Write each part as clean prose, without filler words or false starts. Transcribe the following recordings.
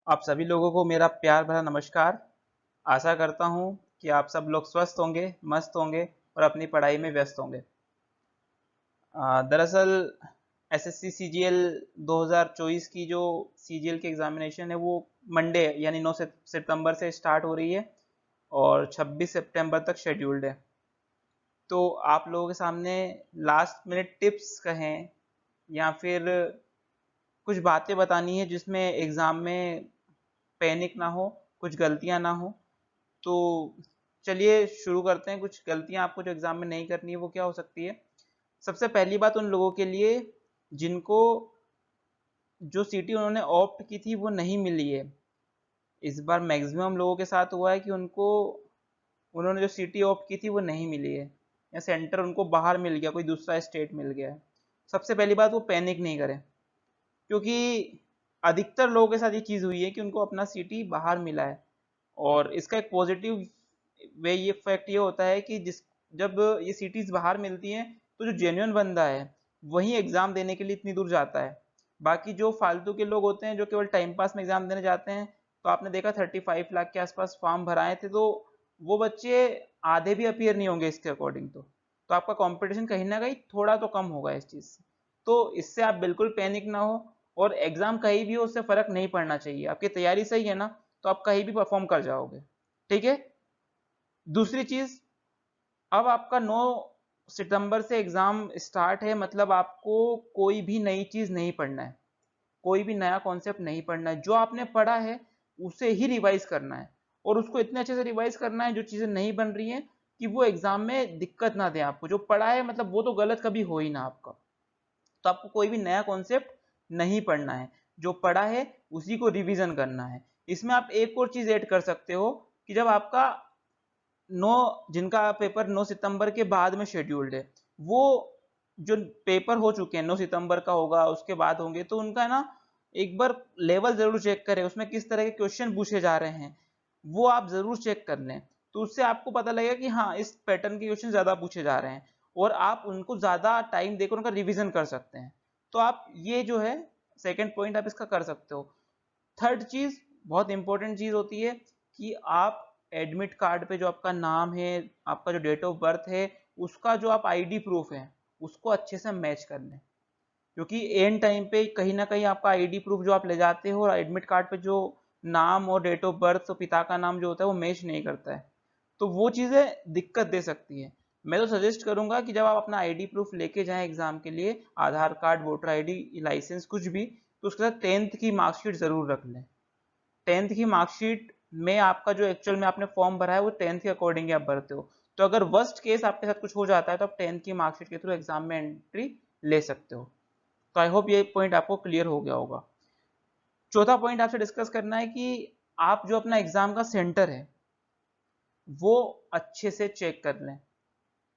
आप सभी लोगों को मेरा प्यार भरा नमस्कार। आशा करता हूँ कि आप सब लोग स्वस्थ होंगे, मस्त होंगे और अपनी पढ़ाई में व्यस्त होंगे। दरअसल एसएससी सीजीएल 2024 की जो सीजीएल की एग्जामिनेशन है वो मंडे यानी 9 सितंबर से स्टार्ट हो रही है और 26 सितंबर तक शेड्यूल्ड है। तो आप लोगों के सामने लास्ट मिनट टिप्स कहें या फिर कुछ बातें बतानी है जिसमें एग्ज़ाम में पैनिक ना हो, कुछ गलतियाँ ना हो। तो चलिए शुरू करते हैं। कुछ गलतियाँ आपको जो एग्ज़ाम में नहीं करनी है वो क्या हो सकती है। सबसे पहली बात उन लोगों के लिए जिनको जो सीटी उन्होंने ऑप्ट की थी वो नहीं मिली है। इस बार मैक्सिमम लोगों के साथ हुआ है कि उनको उन्होंने जो सीटी ऑप्ट की थी वो नहीं मिली है या सेंटर उनको बाहर मिल गया, कोई दूसरा स्टेट मिल गया है। सबसे पहली बात वो पैनिक नहीं करें, क्योंकि अधिकतर लोगों के साथ ये चीज़ हुई है कि उनको अपना सीटी बाहर मिला है। और इसका एक पॉजिटिव वे ये फैक्ट ये होता है कि जिस जब ये सीटीज बाहर मिलती हैं तो जो जेन्युइन बंदा है वही एग्ज़ाम देने के लिए इतनी दूर जाता है। बाकी जो फालतू के लोग होते हैं जो केवल टाइम पास में एग्ज़ाम देने जाते हैं, तो आपने देखा 35 लाख के आसपास फॉर्म भराए थे, तो वो बच्चे आधे भी अपीयर नहीं होंगे इसके अकॉर्डिंग। तो आपका कंपटीशन कहीं ना कहीं थोड़ा तो कम होगा इस चीज़ से। तो इससे आप बिल्कुल पैनिक ना हो, और एग्ज़ाम कहीं भी हो उससे फ़र्क नहीं पड़ना चाहिए। आपकी तैयारी सही है ना, तो आप कहीं भी परफॉर्म कर जाओगे। ठीक है। दूसरी चीज, अब आपका 9 सितंबर से एग्जाम स्टार्ट है, मतलब आपको कोई भी नई चीज नहीं पढ़ना है, कोई भी नया कॉन्सेप्ट नहीं पढ़ना है। जो आपने पढ़ा है उसे ही रिवाइज करना है, और उसको इतने अच्छे से रिवाइज करना है जो चीजें नहीं बन रही हैं कि वो एग्जाम में दिक्कत ना दे आपको। जो पढ़ा है मतलब वो तो गलत कभी हो ही ना आपका। तो आपको कोई भी नया कॉन्सेप्ट नहीं पढ़ना है, जो पढ़ा है उसी को रिवीजन करना है। इसमें आप एक और चीज ऐड कर सकते हो कि जब आपका 9 जिनका पेपर 9 सितंबर के बाद में शेड्यूल्ड है, वो जो पेपर हो चुके हैं 9 सितंबर का होगा उसके बाद होंगे, तो उनका ना एक बार लेवल जरूर चेक करें, उसमें किस तरह के क्वेश्चन पूछे जा रहे हैं वो आप जरूर चेक कर लें। तो उससे आपको पता लगेगा कि हाँ इस पैटर्न के क्वेश्चन ज्यादा पूछे जा रहे हैं, और आप उनको ज्यादा टाइम देकर उनका रिवीजन कर सकते हैं। तो आप ये जो है सेकंड पॉइंट आप इसका कर सकते हो। थर्ड चीज, बहुत इंपॉर्टेंट चीज होती है कि आप एडमिट कार्ड पे जो आपका नाम है, आपका जो डेट ऑफ बर्थ है, उसका जो आप आईडी प्रूफ है उसको अच्छे से मैच कर लें। क्योंकि एंड टाइम पे कहीं ना कहीं आपका आईडी प्रूफ जो आप ले जाते हो और एडमिट कार्ड पे जो नाम और डेट ऑफ बर्थ और पिता का नाम जो होता है वो मैच नहीं करता है, तो वो चीज़ें दिक्कत दे सकती है। मैं तो सजेस्ट करूंगा कि जब आप अपना आईडी प्रूफ लेके जाएं एग्जाम के लिए, आधार कार्ड, वोटर आईडी, लाइसेंस, कुछ भी, तो उसके साथ 10th की मार्कशीट जरूर रख लें। 10th की मार्कशीट में आपका जो एक्चुअल में आपने फॉर्म भरा है वो 10th के अकॉर्डिंग आप भरते हो। तो अगर वर्स्ट केस आपके साथ कुछ हो जाता है तो आप 10th की मार्कशीट के थ्रू एग्जाम में एंट्री ले सकते हो। तो आई होप ये पॉइंट आपको क्लियर हो गया होगा। चौथा पॉइंट आपसे डिस्कस करना है कि आप जो अपना एग्जाम का सेंटर है वो अच्छे से चेक कर लें।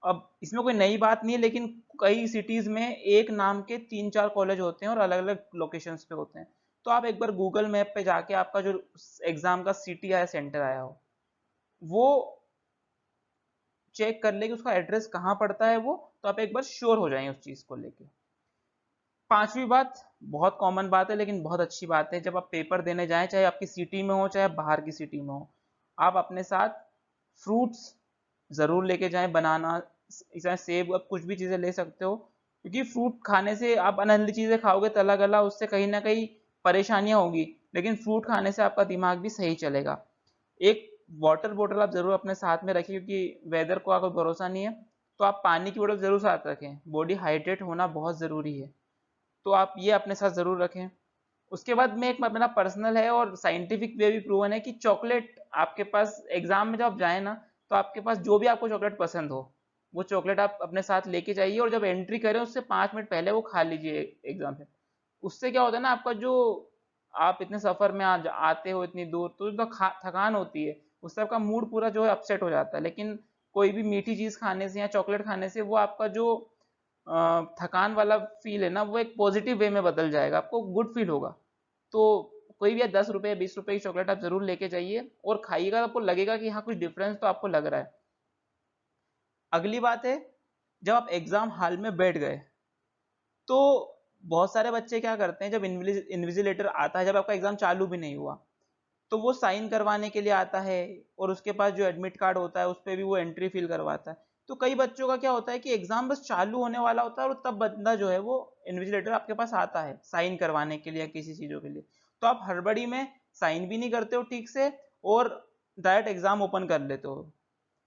अब इसमें कोई नई बात नहीं है, लेकिन कई सिटीज में एक नाम के 3-4 कॉलेज होते हैं और अलग अलग लोकेशंस पे होते हैं। तो आप एक बार गूगल मैप पे जाके आपका जो एग्जाम का सिटी आया, सेंटर आया हो, वो चेक कर ले कि उसका एड्रेस कहाँ पड़ता है वो, तो आप एक बार श्योर हो जाएंगे उस चीज को लेके। पांचवी बात, बहुत कॉमन बात है लेकिन बहुत अच्छी बात है, जब आप पेपर देने जाएं, चाहे आपकी सिटी में हो चाहे बाहर की सिटी में हो, आप अपने साथ फ्रूट्स जरूर लेके जाएं। बनाना, सेब, आप कुछ भी चीजें ले सकते हो, क्योंकि फ्रूट खाने से आप अनहेल्दी चीजें खाओगे तला गला, उससे कहीं ना कहीं परेशानियां होगी, लेकिन फ्रूट खाने से आपका दिमाग भी सही चलेगा। एक वाटर बोतल आप जरूर अपने साथ में रखें, क्योंकि वेदर को कोई भरोसा नहीं है। तो आप पानी की बोतल जरूर साथ रखें, बॉडी हाइड्रेट होना बहुत जरूरी है। तो आप ये अपने साथ जरूर रखें। उसके बाद में एक मेरा पर्सनल है और साइंटिफिक वे भी प्रूवन है कि चॉकलेट आपके पास एग्जाम में जब आप जाए ना, तो आपके पास जो भी आपको चॉकलेट पसंद हो वो चॉकलेट आप अपने साथ लेके जाइए, और जब एंट्री करें उससे 5 मिनट पहले वो खा लीजिए एग्जाम से। उससे क्या होता है ना, आपका जो आप इतने सफर में आते हो इतनी दूर, तो जो थकान होती है उससे आपका मूड पूरा जो है अपसेट हो जाता है। लेकिन कोई भी मीठी चीज खाने से या चॉकलेट खाने से वो आपका जो थकान वाला फील है ना, वो एक पॉजिटिव वे में बदल जाएगा, आपको गुड फील होगा। तो कोई भी 10 रुपए 20 रुपए की चॉकलेट आप जरूर लेके जाइए और खाइएगा, आपको लगेगा कि हाँ कुछ डिफरेंस तो आपको लग रहा है। अगली बात है, जब आप एग्जाम हॉल में बैठ गए, तो बहुत सारे बच्चे क्या करते हैं, जब इन्विजिलेटर आता है, जब आपका एग्जाम चालू भी नहीं हुआ, तो वो साइन करवाने के लिए आता है, और उसके पास जो एडमिट कार्ड होता है उस पर भी वो एंट्री फिल करवाता है। तो कई बच्चों का क्या होता है कि एग्जाम बस चालू होने वाला होता है और तब बंदा जो है वो इन्विजिलेटर आपके पास आता है साइन करवाने के लिए या किसी चीजों के लिए, तो आप हड़बड़ी में साइन भी नहीं करते हो ठीक से और डायरेक्ट एग्जाम ओपन कर लेते हो।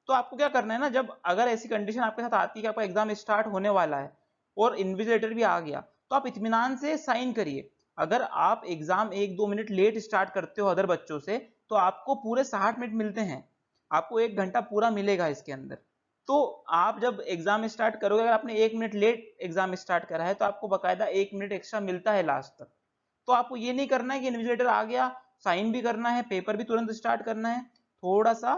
तो आपको क्या करना है ना, जब अगर ऐसी कंडीशन आपके साथ आती है कि आपका एग्जाम स्टार्ट होने वाला है और इन्विजिलेटर भी आ गया, तो आप इत्मीनान से साइन करिए। अगर आप एग्जाम 1-2 मिनट लेट स्टार्ट करते हो अदर बच्चों से, तो आपको पूरे 60 मिनट मिलते हैं, आपको 1 घंटा पूरा मिलेगा इसके अंदर। तो आप जब एग्जाम स्टार्ट करोगे, अगर आपने 1 मिनट लेट एग्जाम स्टार्ट करा है, तो आपको बकायदा 1 मिनट एक्स्ट्रा मिलता है लास्ट तक। तो आपको ये नहीं करना है कि इन्विजिलेटर आ गया, साइन भी करना है, पेपर भी तुरंत स्टार्ट करना है। थोड़ा सा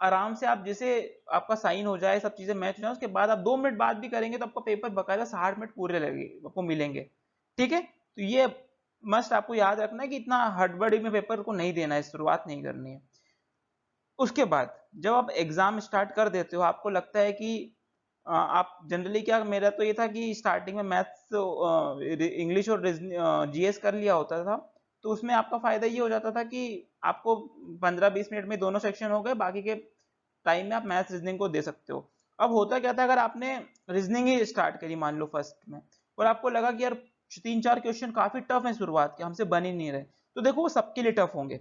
आराम से आप, जैसे आपका साइन हो जाए, सब चीजें मैच हो जाए, उसके बाद आप 2 मिनट बाद भी करेंगे तो आपका पेपर बकायदा 60 मिनट पूरे लगे आपको मिलेंगे। ठीक है, तो ये मस्ट आपको याद रखना है कि इतना हड़बड़ी में पेपर को नहीं देना है, शुरुआत नहीं करनी है। उसके बाद जब आप एग्जाम स्टार्ट कर देते हो, आपको लगता है कि आप जनरली, क्या मेरा तो ये था कि स्टार्टिंग में मैथ्स, इंग्लिश और जीएस कर लिया होता था, तो उसमें आपका फायदा ये हो जाता था कि आपको 15-20 मिनट में दोनों सेक्शन हो गए, बाकी के टाइम में आप मैथ्स रीजनिंग को दे सकते हो। अब होता क्या था, अगर आपने रीजनिंग ही स्टार्ट करी मान लो फर्स्ट में, और आपको लगा कि यार 3-4 क्वेश्चन काफी टफ है शुरुआत के, हमसे बन ही नहीं रहे, तो देखो वो सबके लिए टफ होंगे,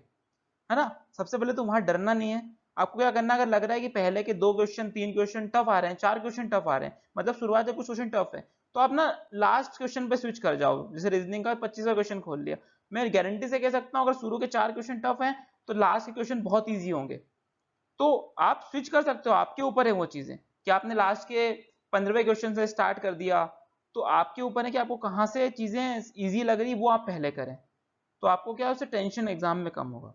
है ना। सबसे पहले तो वहां डरना नहीं है। आपको क्या करना है, अगर लग रहा है कि पहले के 2 क्वेश्चन 3 क्वेश्चन टफ आ रहे हैं, 4 क्वेश्चन टफ आ रहे हैं, मतलब शुरुआत में कुछ क्वेश्चन टफ है, तो आप ना लास्ट क्वेश्चन पे स्विच कर जाओ। जैसे रीजनिंग का 25वां क्वेश्चन खोल लिया, मैं गारंटी से कह सकता हूँ अगर शुरू के 4 क्वेश्चन टफ हैं तो लास्ट के क्वेश्चन बहुत ईजी होंगे। तो आप स्विच कर सकते हो, आपके ऊपर है वो चीजें, कि आपने लास्ट के 15वें क्वेश्चन से स्टार्ट कर दिया, तो आपके ऊपर है कि आपको कहाँ से चीजें इजी लग रही वो आप पहले करें, तो आपको क्या है, उससे टेंशन एग्जाम में कम होगा।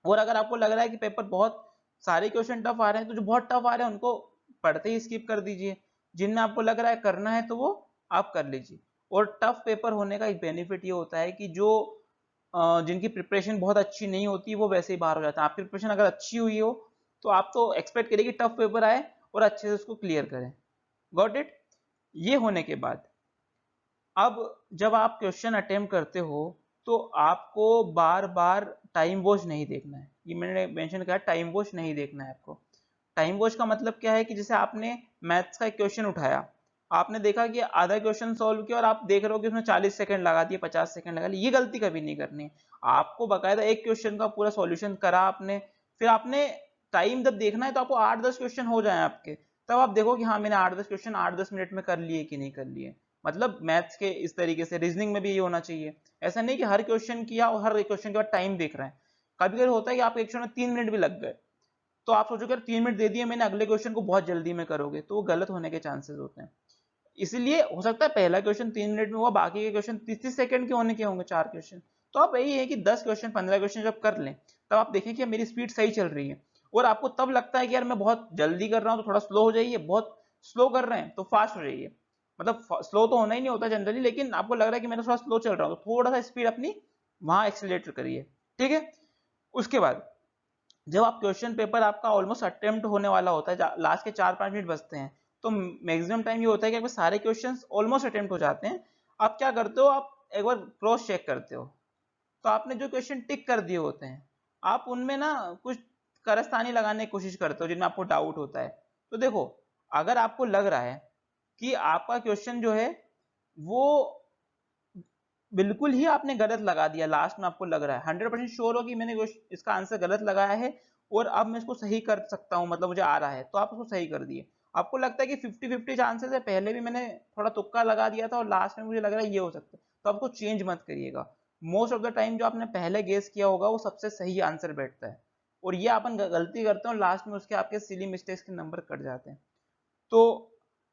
और अगर आपको लग रहा है कि पेपर बहुत सारे क्वेश्चन टफ आ रहे हैं, तो जो बहुत टफ आ रहे हैं उनको पढ़ते ही स्किप कर दीजिए, जिनमें आपको लग रहा है करना है तो वो आप कर लीजिए। और टफ पेपर होने का एक बेनिफिट ये होता है कि जो जिनकी प्रिपरेशन बहुत अच्छी नहीं होती वो वैसे ही बाहर हो जाता है। आपकी प्रिपरेशन अगर अच्छी हुई हो तो आप तो एक्सपेक्ट करिए कि टफ पेपर आए और अच्छे से उसको क्लियर करें। Got it. ये होने के बाद अब जब आप क्वेश्चन अटेम्प्ट करते हो, तो आपको बार बार टाइम वॉच नहीं देखना है। ये मैंने मेंशन किया, टाइम वॉच नहीं देखना है आपको। टाइम वॉच का मतलब क्या है कि जैसे आपने मैथ्स का एक क्वेश्चन उठाया, आपने देखा कि आधा क्वेश्चन सॉल्व किया और आप देख रहे हो कि उसमें 40 सेकंड लगा दिए, 50 सेकंड लगा लिए, ये गलती कभी नहीं करनी है। आपको बकायदा एक क्वेश्चन का पूरा सॉल्यूशन करा आपने, फिर आपने टाइम जब देखना है तो आपको 8-10 क्वेश्चन हो जाए आपके, तब आप देखो कि हाँ मैंने 8-10 क्वेश्चन 8-10 मिनट में कर लिए कि नहीं कर लिए। मतलब मैथ्स के इस तरीके से रीजनिंग में भी ये होना चाहिए। ऐसा नहीं कि हर क्वेश्चन किया और हर क्वेश्चन के बाद टाइम देख रहे हैं। कभी कभी होता है कि आपके क्वेश्चन में 3 मिनट भी लग गए, तो आप सोचोगे 3 मिनट दे दिए मैंने, अगले क्वेश्चन को बहुत जल्दी में करोगे, तो वो गलत होने के चांसेस होते हैं। इसलिए हो सकता है पहला क्वेश्चन 3 मिनट में हुआ, बाकी के क्वेश्चन 30-30 सेकंड के होने के होंगे 4 क्वेश्चन। तो आप यही है कि 10 क्वेश्चन 15 क्वेश्चन जब कर लें, तब आप देखें कि मेरी स्पीड सही चल रही है। और आपको तब लगता है कि यार मैं बहुत जल्दी कर रहा हूँ तो थोड़ा स्लो हो जाइए, बहुत स्लो कर रहे हैं तो फास्ट हो जाइए। मतलब स्लो तो होना ही नहीं होता जनरली, लेकिन आपको लग रहा है कि मैं थोड़ा स्लो चल रहा हूँ, तो थोड़ा सा स्पीड अपनी वहां एक्सीलरेट करिए। ठीक है। उसके बाद जब आप क्वेश्चन पेपर आपका ऑलमोस्ट अटेम्प्ट होने वाला होता है, लास्ट के 4-5 मिनट बचते हैं, तो मैक्सिमम टाइम ये होता है कि आपके सारे क्वेश्चंस ऑलमोस्ट अटेम्प्ट हो जाते हैं। आप क्या करते हो, आप एक बार क्रॉस चेक करते हो, तो आपने जो क्वेश्चन टिक कर दिए होते हैं, आप उनमें ना कुछ कारस्तानी लगाने की कोशिश करते हो जिनमें आपको डाउट होता है। तो देखो, अगर आपको लग रहा है कि आपका क्वेश्चन जो है वो बिल्कुल ही आपने गलत लगा दिया, लास्ट में आपको लग रहा है 100% श्योर हो कि मैंने इसका आंसर गलत लगाया है और अब मैं इसको सही कर सकता हूं, मतलब मुझे आ रहा है, तो आप उसको सही कर दिए। आपको लगता है कि 50-50 चांसेस है, पहले भी मैंने थोड़ा तुक्का लगा दिया था और लास्ट में मुझे लग रहा है ये हो सकता है, तो आपको चेंज मत करिएगा। मोस्ट ऑफ द टाइम जो आपने पहले गेस किया होगा वो सबसे सही आंसर बैठता है, और ये अपन गलती करते हैं और लास्ट में उसके आपके सिली मिस्टेक्स के नंबर कट जाते हैं। तो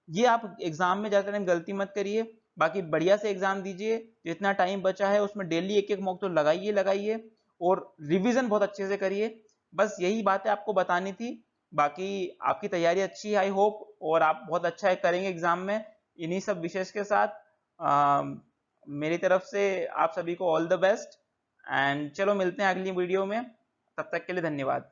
ये आप एग्जाम में जाते टाइम गलती मत करिए। बाकी बढ़िया से एग्जाम दीजिए, जितना टाइम बचा है उसमें डेली एक एक मॉक तो लगाइए लगाइए, और रिवीजन बहुत अच्छे से करिए। बस यही बातें आपको बतानी थी। बाकी आपकी तैयारी अच्छी है आई होप, और आप बहुत अच्छा करेंगे एग्जाम में। इन्हीं सब विशेष के साथ मेरी तरफ से आप सभी को ऑल द बेस्ट, एंड चलो मिलते हैं अगली वीडियो में। तब तक के लिए धन्यवाद।